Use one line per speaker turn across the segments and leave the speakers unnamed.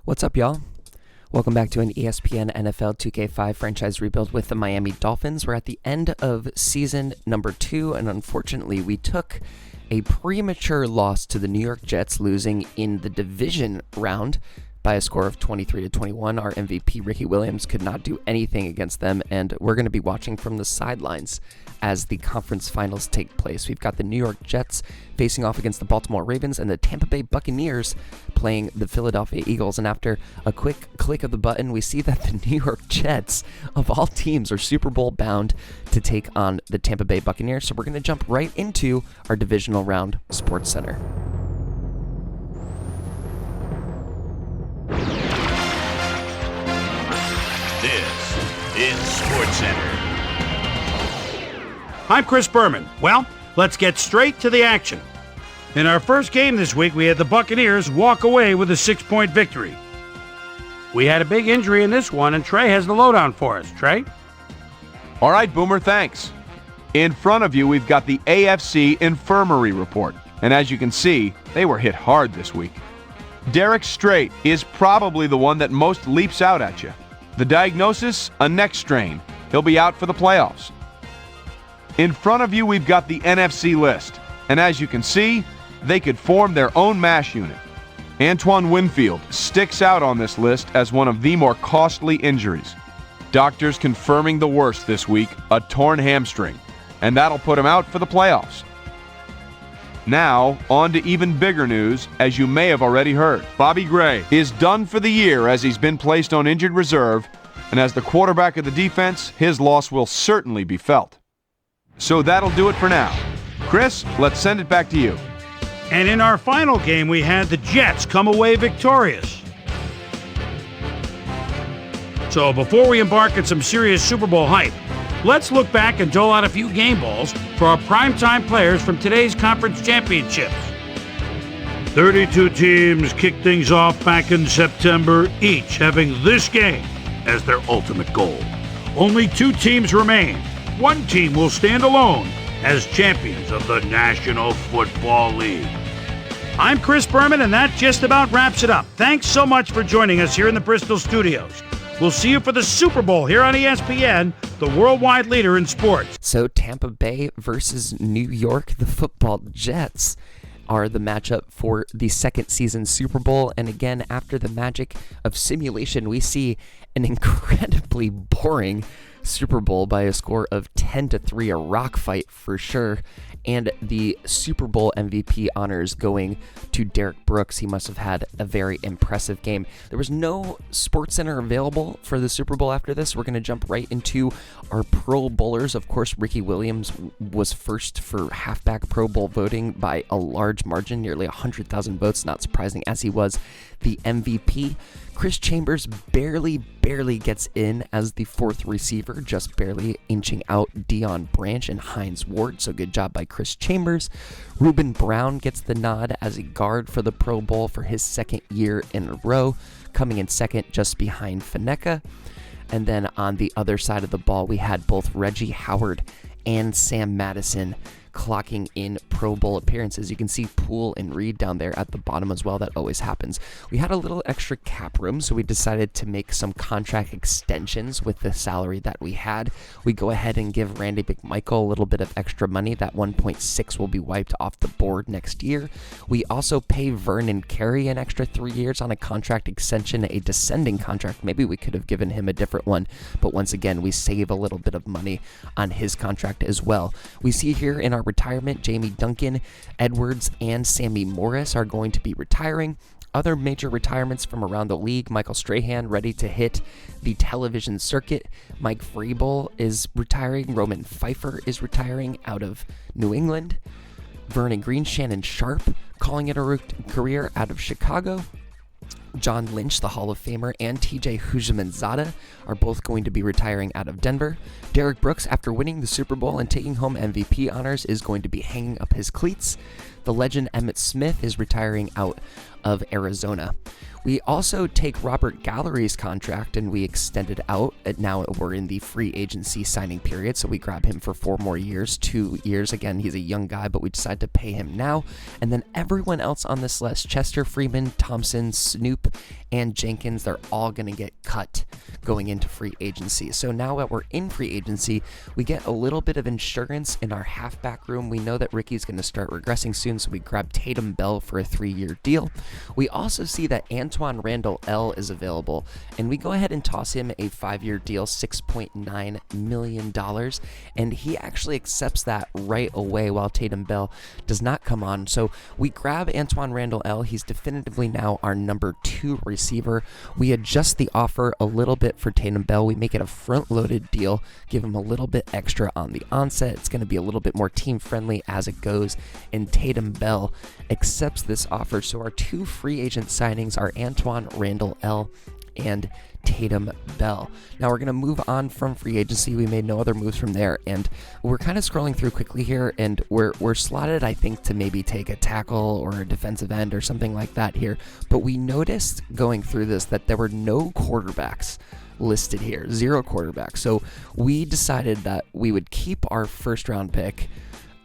What's up, y'all? Welcome back to an ESPN NFL 2K5 franchise rebuild with the Miami Dolphins. We're at the end of season number 2, and unfortunately, we took a premature loss to the New York Jets, losing in the division round by a score of 23-21. Our MVP, Ricky Williams, could not do anything against them, and we're going to be watching from the sidelines as the conference finals take place. We've got the New York Jets facing off against the Baltimore Ravens and the Tampa Bay Buccaneers playing the Philadelphia Eagles. And after a quick click of the button, we see that the New York Jets, of all teams, are Super Bowl bound to take on the Tampa Bay Buccaneers. So we're going to jump right into our divisional round Sports Center.
This is Sports Center.
I'm Chris Berman. Well, let's get straight to the action. In our first game this week, we had the Buccaneers walk away with a 6-point victory. We had a big injury in this one, and Trey has the lowdown for us. Trey?
All right, Boomer, thanks. In front of you, we've got the AFC Infirmary report. And as you can see, they were hit hard this week. Derek Strait is probably the one that most leaps out at you. The diagnosis, a neck strain. He'll be out for the playoffs. In front of you, we've got the NFC list. And as you can see, they could form their own MASH unit. Antoine Winfield sticks out on this list as one of the more costly injuries. Doctors confirming the worst this week, a torn hamstring. And that'll put him out for the playoffs. Now, on to even bigger news, as you may have already heard. Bobby Gray is done for the year as he's been placed on injured reserve, and as the quarterback of the defense, his loss will certainly be felt. So that'll do it for now. Chris, let's send it back to you.
And in our final game, we had the Jets come away victorious. So before we embark on some serious Super Bowl hype, let's look back and dole out a few game balls for our primetime players from today's conference championships. 32 teams kicked things off back in September, each having this game as their ultimate goal. Only 2 teams remain. One team will stand alone as champions of the National Football League. I'm Chris Berman, and that just about wraps it up. Thanks so much for joining us here in the Bristol studios. We'll see you for the Super Bowl here on ESPN, the worldwide leader in sports.
So Tampa Bay versus New York, the football Jets, are the matchup for the second season Super Bowl. And again, after the magic of simulation, we see an incredibly boring Super Bowl by a score of 10-3, a rock fight for sure. And the Super Bowl MVP honors going to Derek Brooks. He must have had a very impressive game. There was no SportsCenter available for the Super Bowl after this. We're going to jump right into our Pro Bowlers. Of course, Ricky Williams was first for halfback Pro Bowl voting by a large margin, nearly 100,000 votes. Not surprising, as he was the MVP. Chris Chambers barely gets in as the 4th receiver, just barely inching out Deion Branch and Hines Ward, so good job by Chris Chambers. Ruben Brown gets the nod as a guard for the Pro Bowl for his second year in a row, coming in second just behind Faneka. And then on the other side of the ball, we had both Reggie Howard and Sam Madison clocking in Pro Bowl appearances. You can see Poole and Reed down there at the bottom as well. That always happens. We had a little extra cap room, so we decided to make some contract extensions with the salary that we had. We go ahead and give Randy McMichael a little bit of extra money. That 1.6 will be wiped off the board next year. We also pay Vernon Carey an extra 3 years on a contract extension, a descending contract. Maybe we could have given him a different one, but once again, we save a little bit of money on his contract as well. We see here in our retirement, Jamie Duncan, Edwards, and Sammy Morris are going to be retiring. Other major retirements from around the league: Michael Strahan ready to hit the television circuit. Mike Vrabel is retiring. Roman Pfeiffer is retiring out of New England. Vernon Green, Shannon Sharp calling it a career out of Chicago. John Lynch, the Hall of Famer, and TJ Houshmandzadeh are both going to be retiring out of Denver. Derek Brooks, after winning the Super Bowl and taking home MVP honors, is going to be hanging up his cleats. The legend Emmitt Smith is retiring out of Arizona. We also take Robert Gallery's contract and we extend it out. Now we're in the free agency signing period, so we grab him for 4 more years, 2 years. Again, he's a young guy, but we decide to pay him now. And then everyone else on this list, Chester, Freeman, Thompson, Snoop, and Jenkins, they're all going to get cut going into free agency. So now that we're in free agency, we get a little bit of insurance in our halfback room. We know that Ricky's going to start regressing soon, so we grab Tatum Bell for a 3-year deal. We also see that Antoine Randall L is available, and we go ahead and toss him a 5-year deal, $6.9 million, and he actually accepts that right away while Tatum Bell does not come on. So we grab Antoine Randall L. He's definitively now our number 2 receiver. We adjust the offer a little bit for Tatum Bell. We make it a front-loaded deal, give him a little bit extra on the onset. It's going to be a little bit more team-friendly as it goes, and Tatum Bell accepts this offer. So our 2 free agent signings are Antoine Randall L. and Tatum Bell. Now we're going to move on from free agency. We made no other moves from there, and we're kind of scrolling through quickly here, and we're slotted, I think, to maybe take a tackle or a defensive end or something like that here. But we noticed going through this that there were no quarterbacks listed here, 0 quarterbacks. So we decided that we would keep our first round pick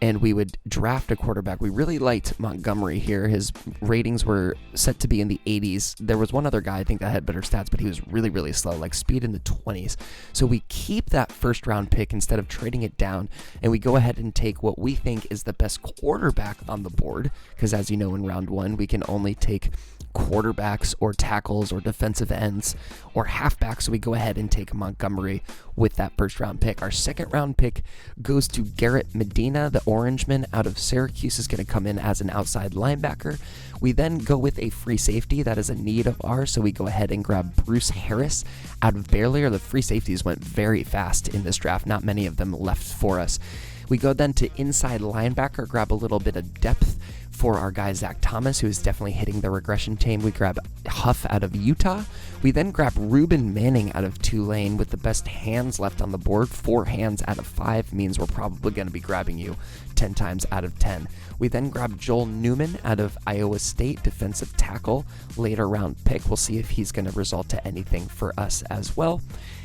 and we would draft a quarterback. We really liked Montgomery here. His ratings were set to be in the 80s. There was one other guy, I think, that had better stats, but he was really, really slow, like speed in the 20s. So we keep that first round pick instead of trading it down, and we go ahead and take what we think is the best quarterback on the board, because as you know, in round 1, we can only take quarterbacks or tackles or defensive ends or halfbacks, so we go ahead and take Montgomery with that first round pick. Our second round pick goes to Garrett Medina. The Orangeman out of Syracuse is going to come in as an outside linebacker. We then go with a free safety that is a need of ours, so we go ahead and grab Bruce Harris out of Baylor. The free safeties went very fast in this draft, not many of them left for us. We go then to inside linebacker, grab a little bit of depth for our guy Zach Thomas, who is definitely hitting the regression team. We grab Huff out of Utah. We then grab Reuben Manning out of Tulane with the best hands left on the board. 4 hands out of 5 means we're probably going to be grabbing you 10 times out of 10. We then grab Joel Newman out of Iowa State, defensive tackle, later round pick. We'll see if he's going to result to anything for us as well.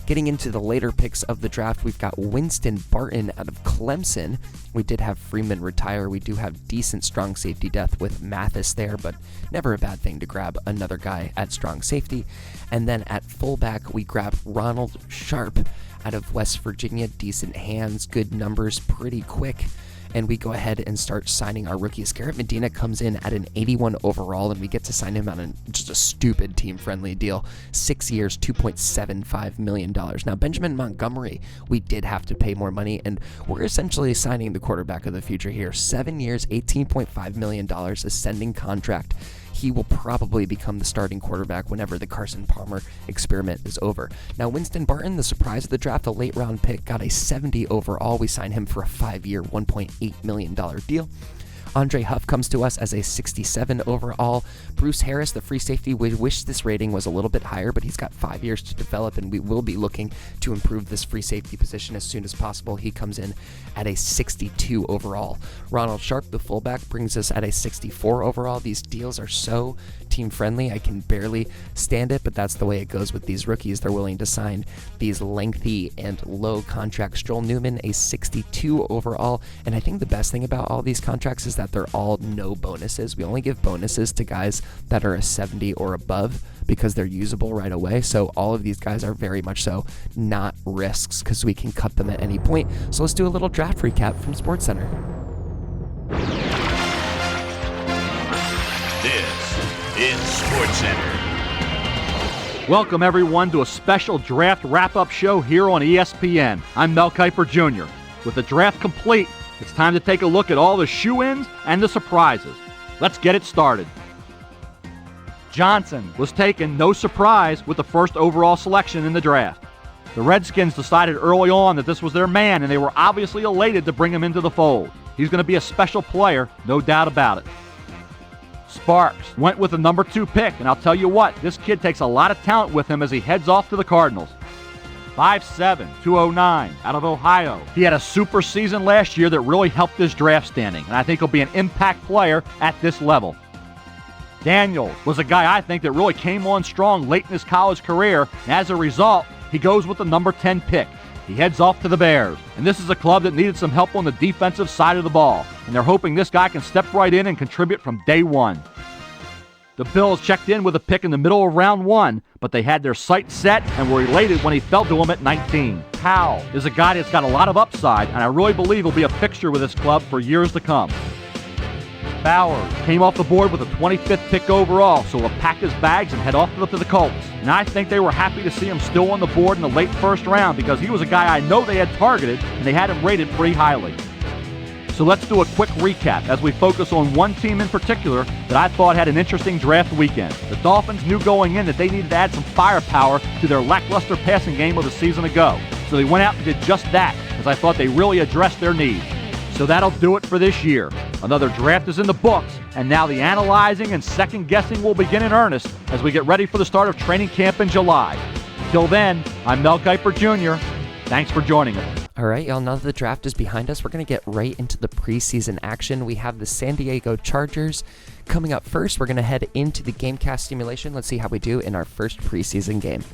Getting into the later picks of the draft, we've got Winston Barton out of Clemson. We did have Freeman retire. We do have decent strong safety depth with Mathis there, but never a bad thing to grab another guy at strong safety. And then at fullback, we grab Ronald Sharp out of West Virginia. Decent hands, good numbers, pretty quick. And we go ahead and start signing our rookies. Garrett Medina comes in at an 81 overall, and we get to sign him on just a stupid team-friendly deal. 6 years, $2.75 million. Now, Benjamin Montgomery, we did have to pay more money, and we're essentially signing the quarterback of the future here. 7 years, $18.5 million, ascending contract. He will probably become the starting quarterback whenever the Carson Palmer experiment is over. Now, Winston Barton, the surprise of the draft, a late round pick, got a 70 overall. We signed him for a 5-year, $1.8 million deal. Andre Huff comes to us as a 67 overall. Bruce Harris, the free safety, we wish this rating was a little bit higher, but he's got 5 years to develop, and we will be looking to improve this free safety position as soon as possible. He comes in at a 62 overall. Ronald Sharp, the fullback, brings us at a 64 overall. These deals are so team-friendly, I can barely stand it, but that's the way it goes with these rookies. They're willing to sign these lengthy and low contracts. Joel Newman, a 62 overall, and I think the best thing about all these contracts is that they're all no bonuses. We only give bonuses to guys that are a 70 or above because they're usable right away. So all of these guys are very much so not risks because we can cut them at any point. So let's do a little draft recap from SportsCenter.
This is SportsCenter.
Welcome everyone to a special draft wrap-up show here on ESPN. I'm Mel Kiper Jr. With the draft complete, it's time to take a look at all the shoe-ins and the surprises. Let's get it started. Johnson was taken, no surprise, with the first overall selection in the draft. The Redskins decided early on that this was their man, and they were obviously elated to bring him into the fold. He's going to be a special player, no doubt about it. Sparks went with the number 2 pick, and I'll tell you what, this kid takes a lot of talent with him as he heads off to the Cardinals. 5'7", 209, out of Ohio. He had a super season last year that really helped his draft standing, and I think he'll be an impact player at this level. Daniels was a guy I think that really came on strong late in his college career, and as a result, he goes with the number 10 pick. He heads off to the Bears, and this is a club that needed some help on the defensive side of the ball, and they're hoping this guy can step right in and contribute from day one. The Bills checked in with a pick in the middle of round 1, but they had their sights set and were elated when he fell to them at 19. Powell is a guy that's got a lot of upside, and I really believe he'll be a fixture with this club for years to come. Bowers came off the board with a 25th pick overall, so he'll pack his bags and head off to the Colts. And I think they were happy to see him still on the board in the late first round because he was a guy I know they had targeted, and they had him rated pretty highly. So let's do a quick recap as we focus on one team in particular that I thought had an interesting draft weekend. The Dolphins knew going in that they needed to add some firepower to their lackluster passing game of a season ago. So they went out and did just that, as I thought they really addressed their needs. So that'll do it for this year. Another draft is in the books, and now the analyzing and second guessing will begin in earnest as we get ready for the start of training camp in July. Till then, I'm Mel Kiper Jr. Thanks for joining us.
All right, y'all, now that the draft is behind us, we're going to get right into the preseason action. We have the San Diego Chargers coming up first. We're going to head into the GameCast simulation. Let's see how we do in our first preseason game.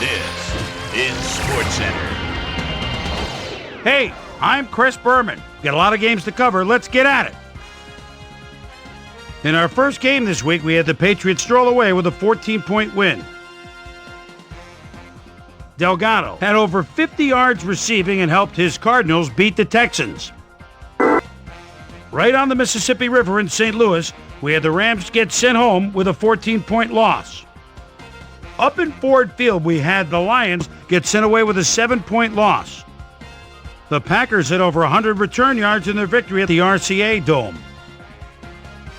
This in SportsCenter.
Hey, I'm Chris Berman. Got a lot of games to cover. Let's get at it. In our first game this week, we had the Patriots stroll away with a 14-point win. Delgado had over 50 yards receiving and helped his Cardinals beat the Texans. Right on the Mississippi River in St. Louis, we had the Rams get sent home with a 14-point loss. Up in Ford Field, we had the Lions get sent away with a 7-point loss. The Packers had over 100 return yards in their victory at the RCA Dome.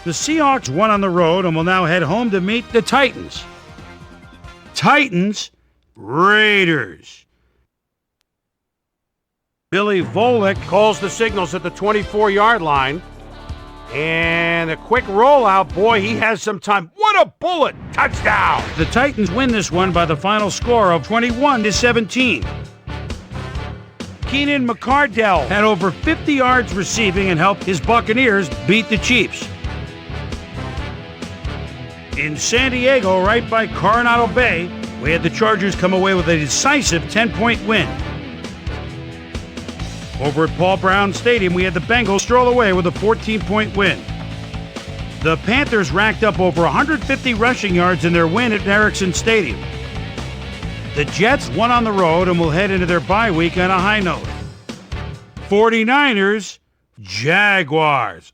The Seahawks won on the road and will now head home to meet the Titans. Titans, Raiders. Billy Volek calls the signals at the 24-yard line. And a quick rollout. Boy, he has some time. What a bullet! Touchdown! The Titans win this one by the final score of 21-17. Keenan McCardell had over 50 yards receiving and helped his Buccaneers beat the Chiefs. In San Diego, right by Coronado Bay, we had the Chargers come away with a decisive 10-point win. Over at Paul Brown Stadium, we had the Bengals stroll away with a 14-point win. The Panthers racked up over 150 rushing yards in their win at Ericsson Stadium. The Jets won on the road and will head into their bye week on a high note. 49ers, Jaguars.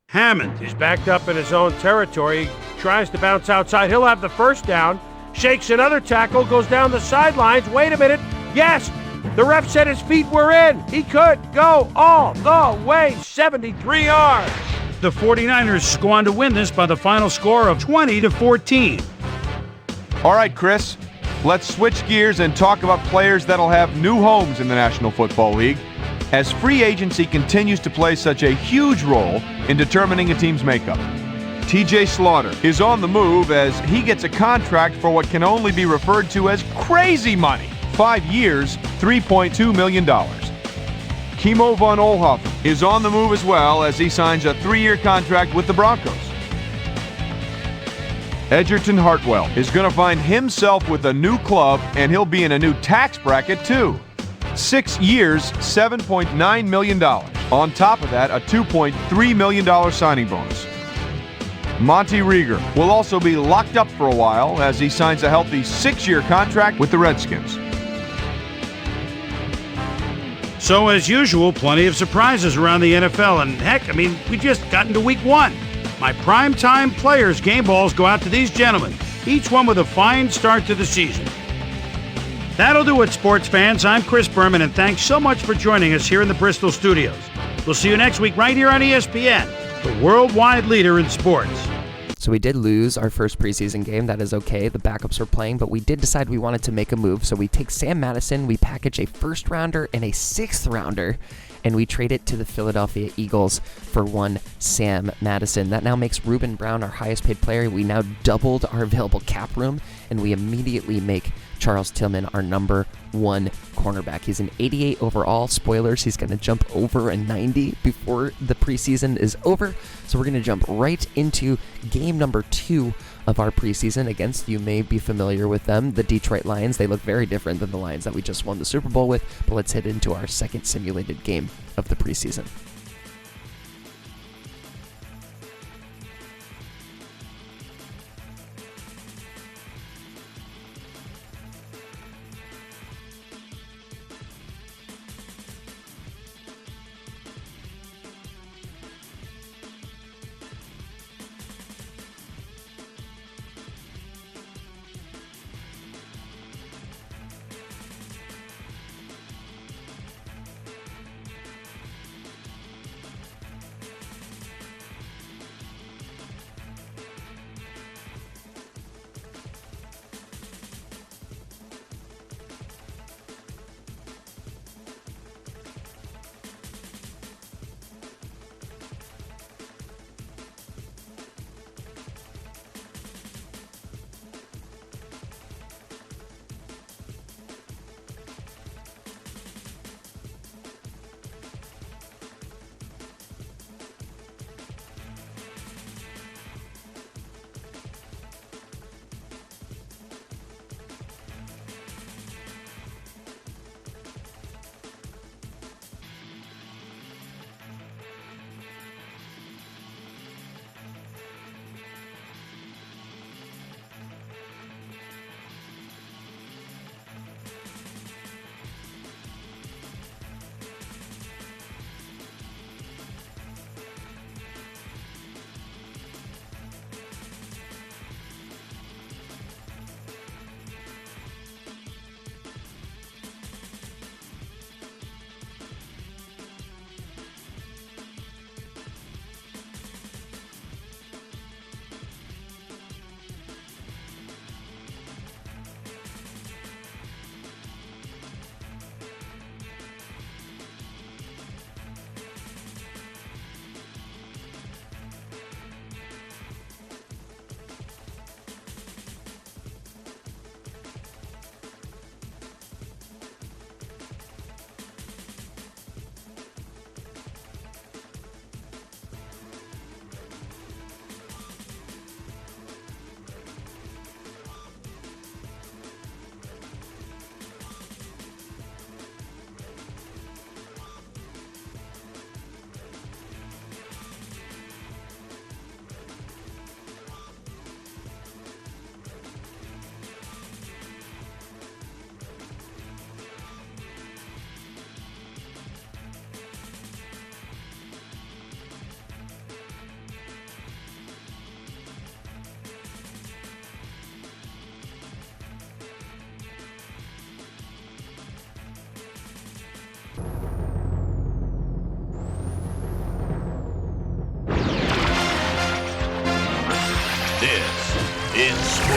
Hammond is backed up in his own territory, tries to bounce outside. He'll have the first down, shakes another tackle, goes down the sidelines. Wait a minute. Yes, the ref said his feet were in. He could go all the way, 73 yards. The 49ers go on to win this by the final score of 20-14.
All right, Chris, let's switch gears and talk about players that'll have new homes in the National Football League, as free agency continues to play such a huge role in determining a team's makeup. TJ Slaughter is on the move as he gets a contract for what can only be referred to as crazy money. 5 years, $3.2 million. Kimo von Oelhoffen is on the move as well as he signs a 3-year contract with the Broncos. Edgerton Hartwell is going to find himself with a new club, and he'll be in a new tax bracket too. 6 years, $7.9 million. On top of that, a $2.3 million signing bonus. Monty Rieger will also be locked up for a while as he signs a healthy 6-year contract with the Redskins.
So, as usual, plenty of surprises around the NFL. And heck, we just got into week 1. My primetime players' game balls go out to these gentlemen, each one with a fine start to the season. That'll do it, sports fans. I'm Chris Berman, and thanks so much for joining us here in the Bristol studios. We'll see you next week right here on ESPN, the worldwide leader in sports.
So we did lose our first preseason game. That is okay. The backups were playing, but we did decide we wanted to make a move. So we take Sam Madison, we package a first-rounder and a sixth-rounder, and we trade it to the Philadelphia Eagles for one Sam Madison. That now makes Reuben Brown our highest-paid player. We now doubled our available cap room, and we immediately make Charles Tillman our number 1 cornerback. He's an 88 overall. Spoilers, he's going to jump over a 90 before the preseason is over. So we're going to jump right into game number 2 of our preseason against, you may be familiar with them, the Detroit Lions. They look very different than the Lions that we just won the Super Bowl with, but let's head into our second simulated game of the preseason.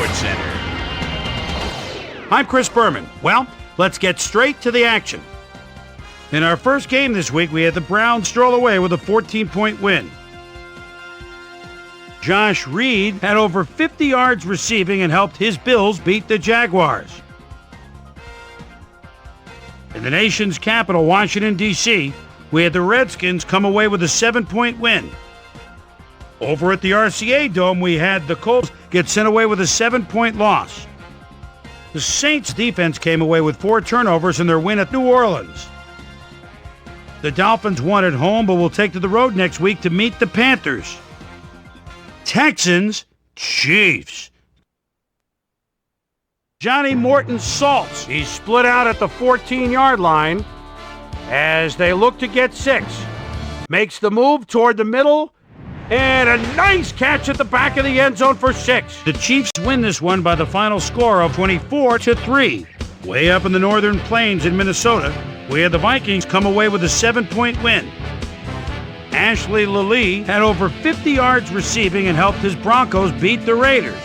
SportsCenter.
I'm Chris Berman. Well, let's get straight to the action. In our first game this week, we had the Browns stroll away with a 14-point win. Josh Reed had over 50 yards receiving and helped his Bills beat the Jaguars. In the nation's capital, Washington, D.C., we had the Redskins come away with a 7-point win. Over at the RCA Dome, we had the Colts get sent away with a 7-point loss. The Saints defense came away with 4 turnovers in their win at New Orleans. The Dolphins won at home, but will take to the road next week to meet the Panthers. Texans, Chiefs. Johnny Morton salts. He's split out at the 14-yard line as they look to get 6. Makes the move toward the middle, and a nice catch at the back of the end zone for 6. The Chiefs win this one by the final score of 24-3. Way up in the northern plains in Minnesota, we had the Vikings come away with a 7-point win. Ashley Lilly had over 50 yards receiving and helped his Broncos beat the Raiders.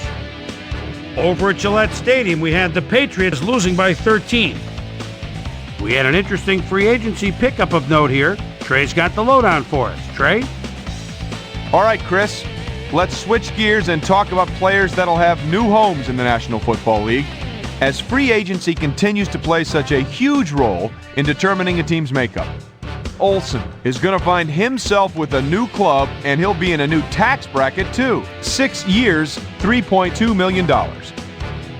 Over at Gillette Stadium, we had the Patriots losing by 13. We had an interesting free agency pickup of note here. Trey's got the lowdown for us. Trey?
All right, Chris, let's switch gears and talk about players that'll have new homes in the National Football League, as free agency continues to play such a huge role in determining a team's makeup. Olsen is going to find himself with a new club, and he'll be in a new tax bracket too. 6 years, $3.2 million.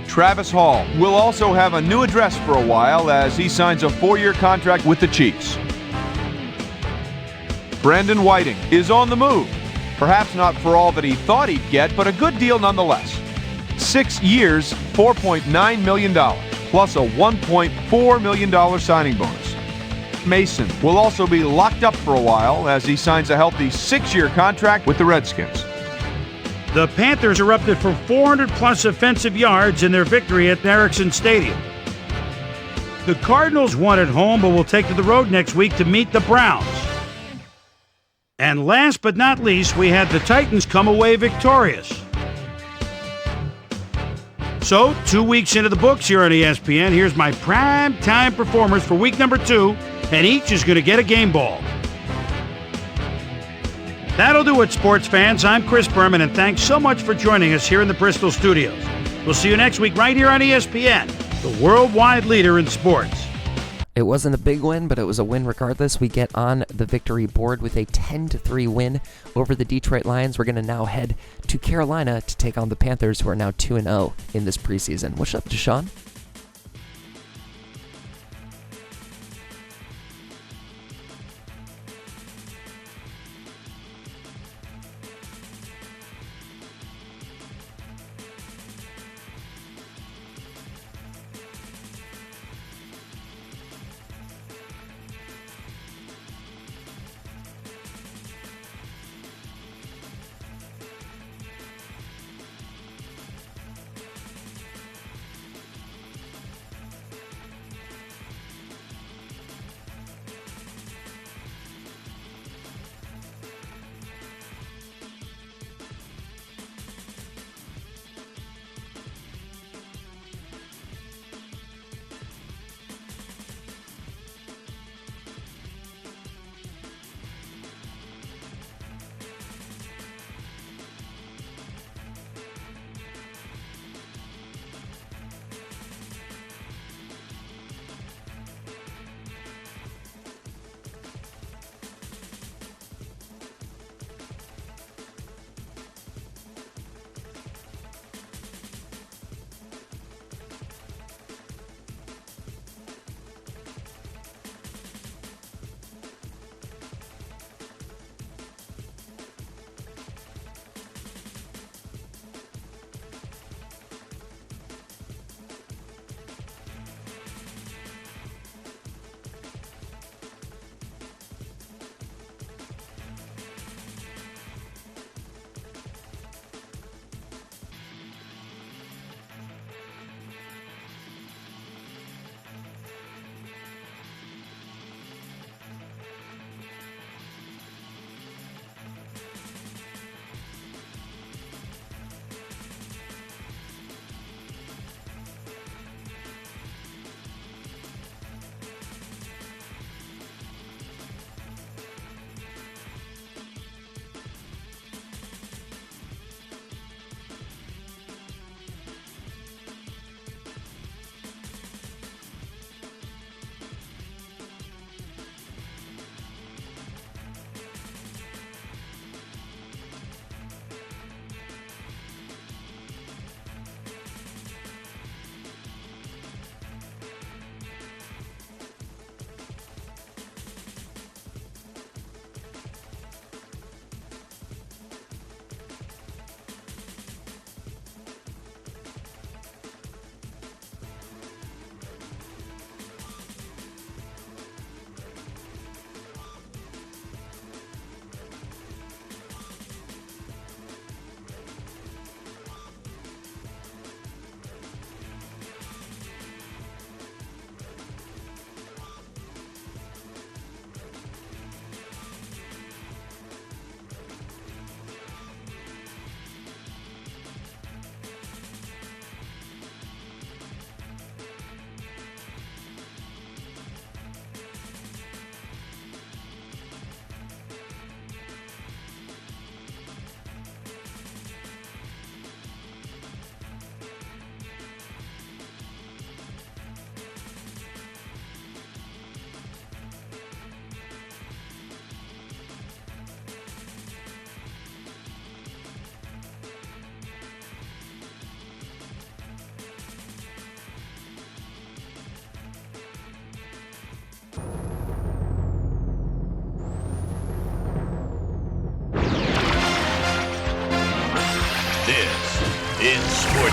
Travis Hall will also have a new address for a while as he signs a 4-year contract with the Chiefs. Brandon Whiting is on the move. Perhaps not for all that he thought he'd get, but a good deal nonetheless. 6 years, $4.9 million, plus a $1.4 million signing bonus. Mason will also be locked up for a while as he signs a healthy 6-year contract with the Redskins.
The Panthers erupted for 400-plus offensive yards in their victory at Ericsson Stadium. The Cardinals won at home, but will take to the road next week to meet the Browns. And last but not least, we had the Titans come away victorious. So, 2 weeks into the books here on ESPN, here's my prime time performers for week number 2, and each is going to get a game ball. That'll do it, sports fans. I'm Chris Berman, and thanks so much for joining us here in the Bristol studios. We'll see you next week right here on ESPN, the worldwide leader in sports.
It wasn't a big win, but it was a win regardless. We get on the victory board with a 10-3 win over the Detroit Lions. We're going to now head to Carolina to take on the Panthers, who are now 2-0 in this preseason. What's up, Deshaun?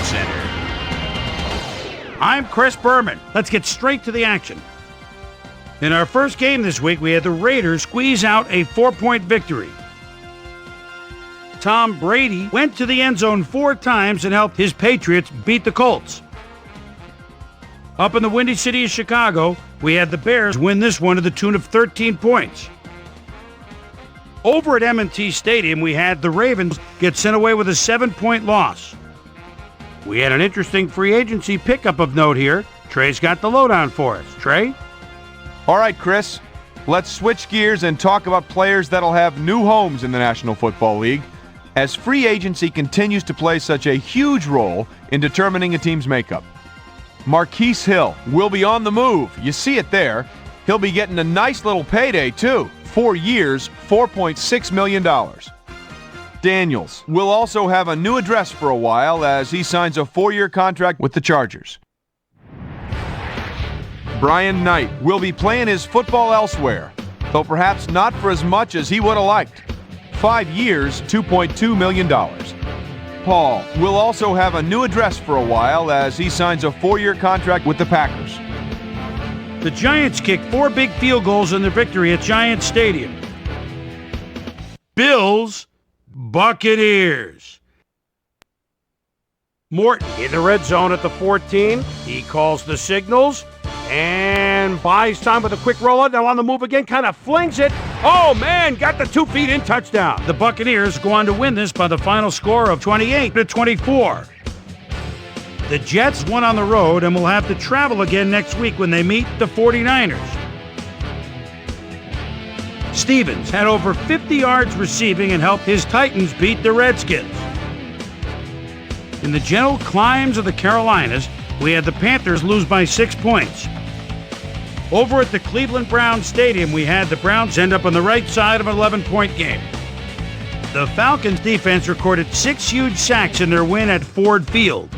Sports Center.
I'm Chris Berman. Let's get straight to the action. In our first game this week, we had the Raiders squeeze out a 4-point victory. Tom Brady went to the end zone 4 times and helped his Patriots beat the Colts. Up in the Windy City of Chicago, we had the Bears win this one to the tune of 13 points. Over at M&T Stadium, we had the Ravens get sent away with a 7-point loss. We had an interesting free agency pickup of note here. Trey's got the lowdown for us. Trey?
All right, Chris, let's switch gears and talk about players that'll have new homes in the National Football League, as free agency continues to play such a huge role in determining a team's makeup. Marquise Hill will be on the move. You see it there. He'll be getting a nice little payday, too. 4 years, $4.6 million. Daniels will also have a new address for a while as he signs a 4-year contract with the Chargers. Brian Knight will be playing his football elsewhere, though perhaps not for as much as he would have liked. 5 years, $2.2 million. Paul will also have a new address for a while as he signs a 4-year contract with the Packers.
The Giants kicked 4 big field goals in their victory at Giants Stadium. Bills, Buccaneers. Morton in the red zone at the 14. He calls the signals and buys time with a quick rollout. Now on the move again, kind of flings it. Oh, man, got the 2 feet in, touchdown. The Buccaneers go on to win this by the final score of 28-24. The Jets won on the road and will have to travel again next week when they meet the 49ers. Stevens had over 50 yards receiving and helped his Titans beat the Redskins. In the gentle climes of the Carolinas, we had the Panthers lose by 6 points. Over at the Cleveland Browns Stadium, we had the Browns end up on the right side of an 11-point game. The Falcons defense recorded 6 huge sacks in their win at Ford Field.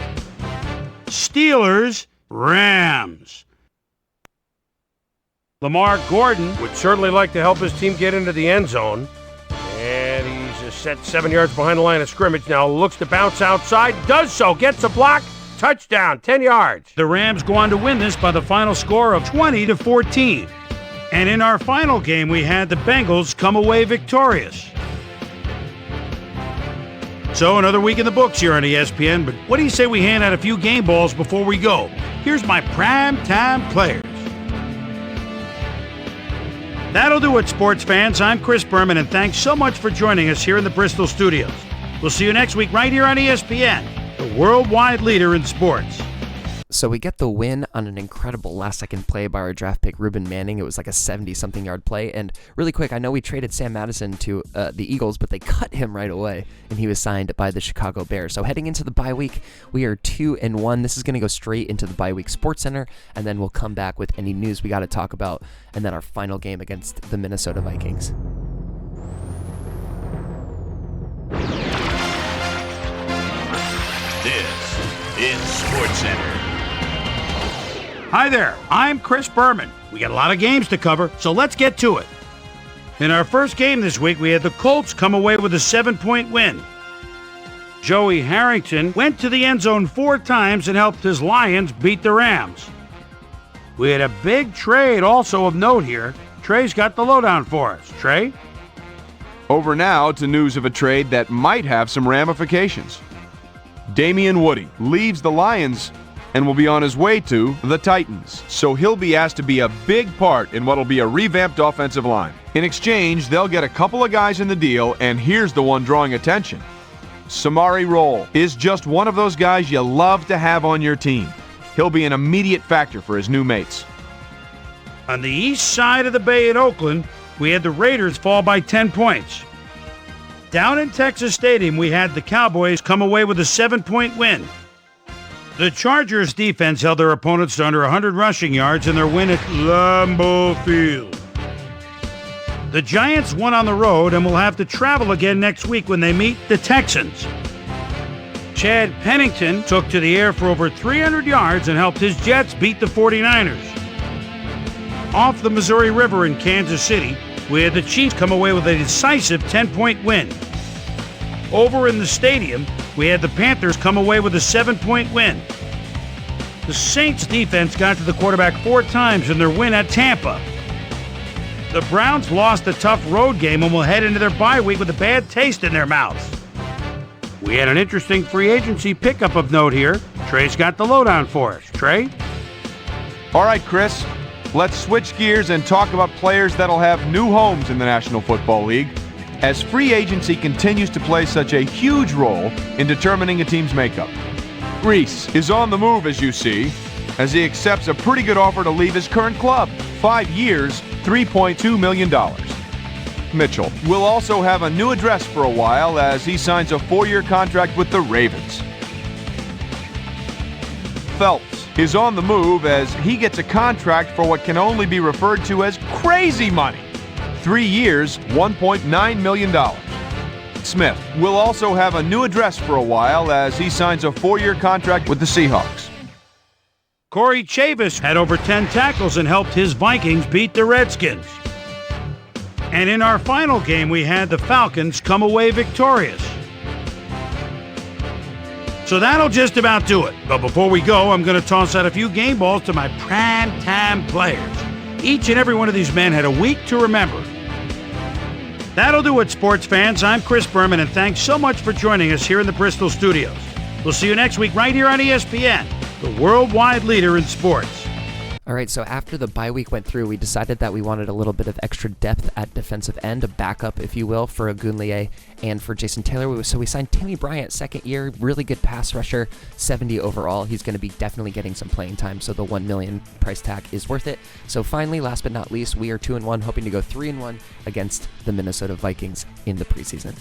Steelers, Rams. Lamar Gordon would certainly like to help his team get into the end zone. And he's set 7 yards behind the line of scrimmage. Now looks to bounce outside, does so, gets a block, touchdown, 10 yards. The Rams go on to win this by the final score of 20-14. And in our final game, we had the Bengals come away victorious. So another week in the books here on ESPN, but what do you say we hand out a few game balls before we go? Here's my primetime players. That'll do it, sports fans. I'm Chris Berman, and thanks so much for joining us here in the Bristol studios. We'll see you next week right here on ESPN, the worldwide leader in sports.
So we get the win on an incredible last-second play by our draft pick, Ruben Manning. It was like a 70-something yard play. And really quick, I know we traded Sam Madison to the Eagles, but they cut him right away, and he was signed by the Chicago Bears. So heading into the bye week, we are 2-1. This is going to go straight into the bye week Sports Center, and then we'll come back with any news we got to talk about, and then our final game against the Minnesota Vikings.
This is Sports Center.
Hi there, I'm Chris Berman. We got a lot of games to cover, so let's get to it. In our first game this week, we had the Colts come away with a 7-point win. Joey Harrington went to the end zone 4 times and helped his Lions beat the Rams. We had a big trade also of note here. Trey's got the lowdown for us. Trey?
Over now to news of a trade that might have some ramifications. Damian Woody leaves the Lions and will be on his way to the Titans, so he'll be asked to be a big part in what'll be a revamped offensive line. In exchange, they'll get a couple of guys in the deal, and here's the one drawing attention. Samari Rolle is just one of those guys you love to have on your team. He'll be an immediate factor for his new mates.
On the east side of the bay in Oakland, we had the Raiders fall by 10 points. Down in Texas Stadium, we had the Cowboys come away with a 7-point win. The Chargers defense held their opponents to under 100 rushing yards in their win at Lambeau Field. The Giants won on the road and will have to travel again next week when they meet the Texans. Chad Pennington took to the air for over 300 yards and helped his Jets beat the 49ers. Off the Missouri River in Kansas City, we had the Chiefs come away with a decisive 10-point win. Over in the stadium, we had the Panthers come away with a 7-point win. The Saints defense got to the quarterback 4 times in their win at Tampa. The Browns lost a tough road game and will head into their bye week with a bad taste in their mouths. We had an interesting free agency pickup of note here. Trey's got the lowdown for us. Trey?
All right, Chris, let's switch gears and talk about players that'll have new homes in the National Football League, as free agency continues to play such a huge role in determining a team's makeup. Reese is on the move, as you see, as he accepts a pretty good offer to leave his current club. 5 years, $3.2 million. Mitchell will also have a new address for a while as he signs a 4-year contract with the Ravens. Phelps is on the move as he gets a contract for what can only be referred to as crazy money. 3 years, $1.9 million. Smith will also have a new address for a while as he signs a 4-year contract with the Seahawks.
Corey Chavis had over 10 tackles and helped his Vikings beat the Redskins. And in our final game, we had the Falcons come away victorious. So that'll just about do it. But before we go, I'm going to toss out a few game balls to my prime-time players. Each and every one of these men had a week to remember. That'll do it, sports fans. I'm Chris Berman, and thanks so much for joining us here in the Bristol studios. We'll see you next week right here on ESPN, the worldwide leader in sports.
All right, so after the bye week went through, we decided that we wanted a little bit of extra depth at defensive end, a backup, if you will, for Ogunleye and for Jason Taylor. So we signed Tammy Bryant, 2nd year, really good pass rusher, 70 overall. He's going to be definitely getting some playing time, so the $1 million price tag is worth it. So finally, last but not least, we are 2-1, hoping to go 3-1 against the Minnesota Vikings in the preseason.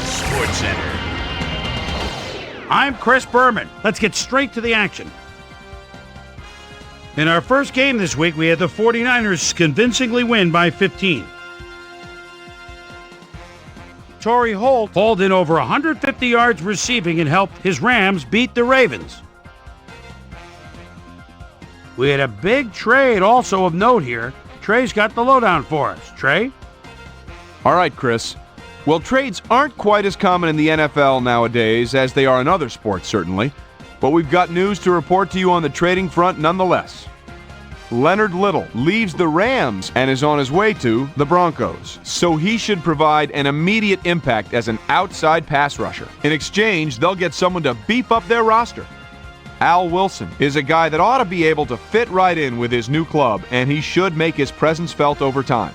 SportsCenter.
I'm Chris Berman. Let's get straight to the action. In our first game this week, we had the 49ers convincingly win by 15. Torrey Holt hauled in over 150 yards receiving and helped his Rams beat the Ravens. We had a big trade also of note here. Trey's got the lowdown for us. Trey?
All right, Chris. Well, trades aren't quite as common in the NFL nowadays as they are in other sports, certainly. But we've got news to report to you on the trading front nonetheless. Leonard Little leaves the Rams and is on his way to the Broncos, so he should provide an immediate impact as an outside pass rusher. In exchange, they'll get someone to beef up their roster. Al Wilson is a guy that ought to be able to fit right in with his new club, and he should make his presence felt over time.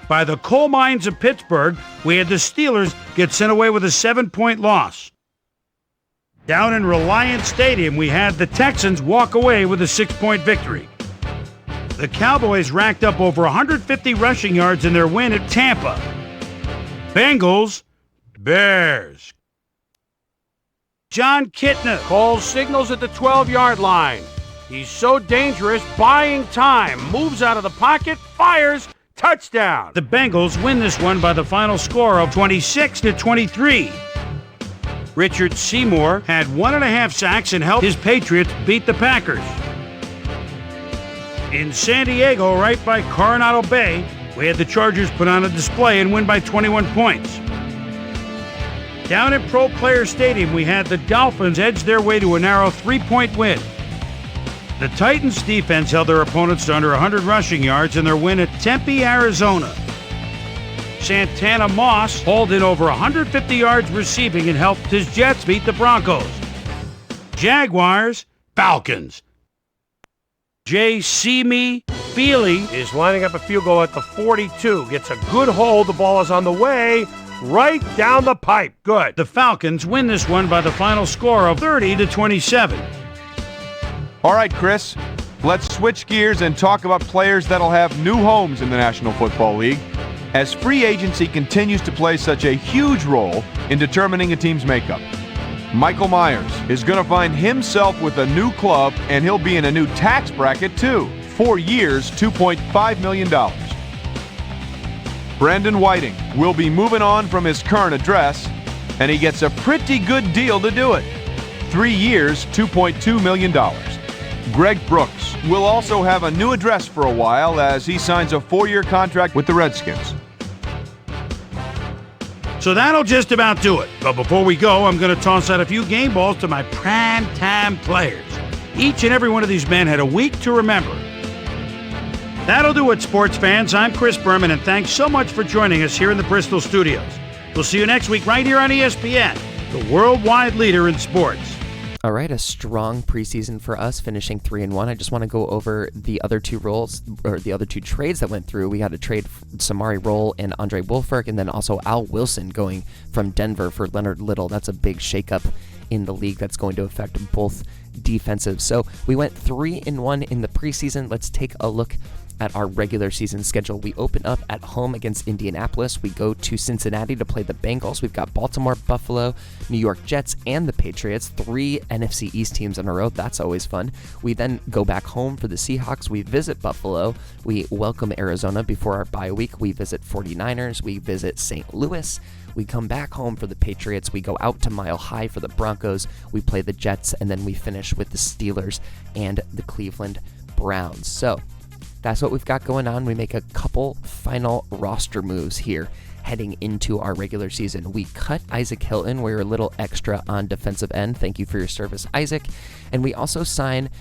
By the coal mines of Pittsburgh, we had the Steelers get sent away with a 7-point loss. Down in Reliant Stadium, we had the Texans walk away with a 6-point victory. The Cowboys racked up over 150 rushing yards in their win at Tampa. Bengals, Bears. John Kitna calls signals at the 12-yard line. He's so dangerous, buying time, moves out of the pocket, fires, touchdown. The Bengals win this one by the final score of 26-23. Richard Seymour had 1.5 sacks and helped his Patriots beat the Packers. In San Diego, right by Coronado Bay, we had the Chargers put on a display and win by 21 points. Down at Pro Player Stadium, we had the Dolphins edge their way to a narrow 3-point win. The Titans defense held their opponents to under 100 rushing yards in their win at Tempe, Arizona. Santana Moss hauled in over 150 yards receiving and helped his Jets beat the Broncos. Jaguars, Falcons. J.C. Feely is lining up a field goal at the 42. Gets a good hold. The ball is on the way. Right down the pipe. Good. The Falcons win this one by the final score of 30-27.
All right, Chris. Let's switch gears and talk about players that'll have new homes in the National Football League, as free agency continues to play such a huge role in determining a team's makeup. Michael Myers is going to find himself with a new club, and he'll be in a new tax bracket too. 4 years, $2.5 million. Brandon Whiting will be moving on from his current address, and he gets a pretty good deal to do it. 3 years, $2.2 million. Greg Brooks will also have a new address for a while as he signs a 4-year contract with the Redskins.
So that'll just about do it. But before we go, I'm going to toss out a few game balls to my prime-time players. Each and every one of these men had a week to remember. That'll do it, sports fans. I'm Chris Berman, and thanks so much for joining us here in the Bristol studios. We'll see you next week right here on ESPN, the worldwide leader in sports.
All right, a strong preseason for us, finishing 3-1. I just want to go over the other two roles, or the other two trades that went through. We had a trade Samari Rolle and Andre Wolfberg, and then also Al Wilson going from Denver for Leonard Little. That's a big shakeup in the league that's going to affect both defensive. So we went 3-1 in the preseason. Let's take a look at our regular season schedule. We open up at home against Indianapolis. We go to Cincinnati to play the Bengals. We've got Baltimore, Buffalo, New York Jets, and the Patriots. 3 NFC East teams in a row. That's always fun. We then go back home for the Seahawks. We visit Buffalo. We welcome Arizona before our bye week. We visit 49ers. We visit St. Louis. We come back home for the Patriots. We go out to Mile High for the Broncos. We play the Jets, and then we finish with the Steelers and the Cleveland Browns. So that's what we've got going on. We make a couple final roster moves here heading into our regular season. We cut Isaac Hilton. We're a little extra on defensive end. Thank you for your service, Isaac. And we also sign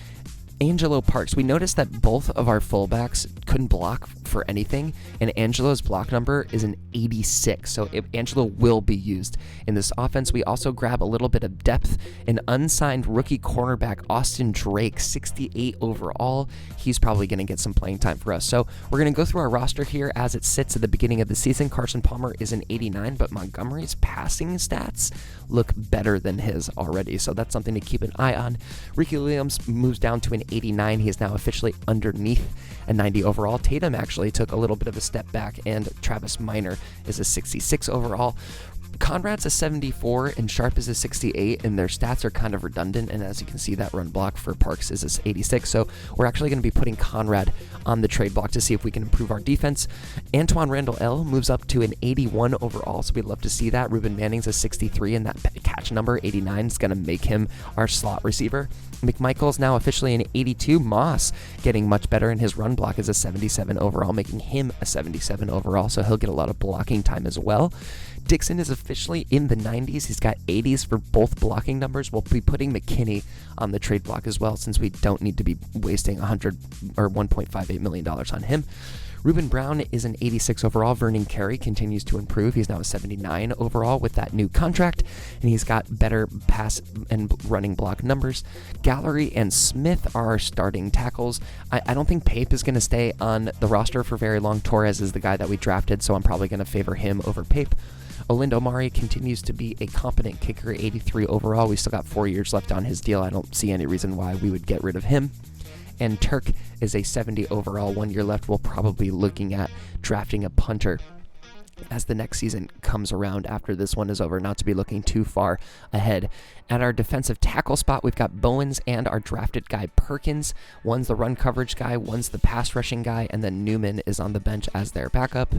Angelo Parks. We noticed that both of our fullbacks couldn't block for anything, and Angelo's block number is an 86, so Angelo will be used in this offense. We also grab a little bit of depth. An unsigned rookie cornerback, Austin Drake, 68 overall. He's probably going to get some playing time for us. So we're going to go through our roster here as it sits at the beginning of the season. Carson Palmer is an 89, but Montgomery's passing stats look better than his already, so that's something to keep an eye on. Ricky Williams moves down to an 89. He is now officially underneath a 90 overall. Tatum actually took a little bit of a step back, and Travis Minor is a 66 overall. Conrad's a 74 and Sharp is a 68, and their stats are kind of redundant, and as you can see, that run block for Parks is a 86, so we're actually going to be putting Conrad on the trade block to see if we can improve our defense. Antoine Randall L moves up to an 81 overall, so we'd love to see that. Ruben Manning's a 63, and that catch number, 89, is going to make him our slot receiver. McMichael's now officially an 82. Moss getting much better, and his run block is a 77 overall, making him a 77 overall, so he'll get a lot of blocking time as well. Dixon is officially in the 90s. He's got 80s for both blocking numbers. We'll be putting McKinney on the trade block as well, since we don't need to be wasting $1.58 million on him. Ruben Brown is an 86 overall. Vernon Carey continues to improve. He's now a 79 overall with that new contract, and he's got better pass and running block numbers. Gallery and Smith are our starting tackles. I don't think Pape is going to stay on the roster for very long. Torres is the guy that we drafted, so I'm probably going to favor him over Pape. Olindo Mari continues to be a competent kicker, 83 overall. We still got 4 years left on his deal. I don't see any reason why we would get rid of him. And Turk is a 70 overall, 1 year left. We'll probably be looking at drafting a punter as the next season comes around after this one is over, not to be looking too far ahead. At our defensive tackle spot, we've got Bowens and our drafted guy Perkins. One's the run coverage guy, one's the pass rushing guy, and then Newman is on the bench as their backup.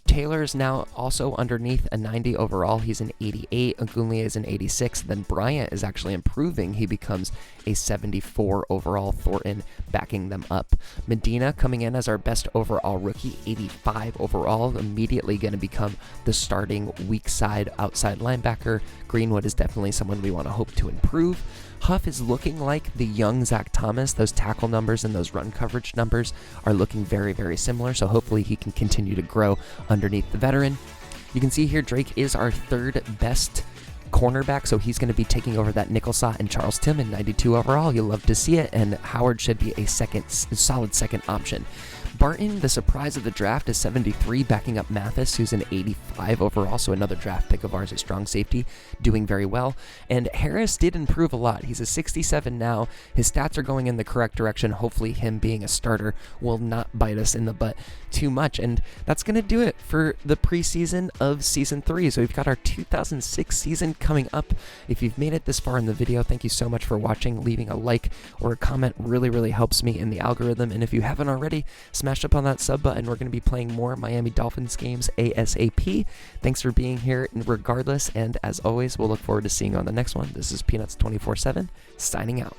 Taylor's now also underneath a 90 overall. He's an 88. Ogunleye is an 86. Then Bryant is actually improving. He becomes a 74 overall. Thornton backing them up. Medina coming in as our best overall rookie, 85 overall. Immediately going to become the starting weak side outside linebacker. Greenwood is definitely someone we want to hope to improve. Huff is looking like the young Zach Thomas. Those tackle numbers and those run coverage numbers are looking very, very similar, so hopefully he can continue to grow underneath the veteran. You can see here Drake is our third best cornerback, so he's going to be taking over that nickel slot, and Charles Tillman, 92 overall. You'll love to see it, and Howard should be a solid second option. Barton, the surprise of the draft, is 73, backing up Mathis, who's an 85 overall, so another draft pick of ours, a strong safety, doing very well. And Harris did improve a lot. He's a 67 now. His stats are going in the correct direction. Hopefully him being a starter will not bite us in the butt too much. And that's going to do it for the preseason of Season 3. So we've got our 2006 season coming up. If you've made it this far in the video, thank you so much for watching. Leaving a like or a comment really, really helps me in the algorithm. And if you haven't already, smash up on that sub button. We're going to be playing more Miami Dolphins games ASAP. Thanks for being here regardless, and as always, we'll look forward to seeing you on the next one. This is Peanuts 24/7 signing out.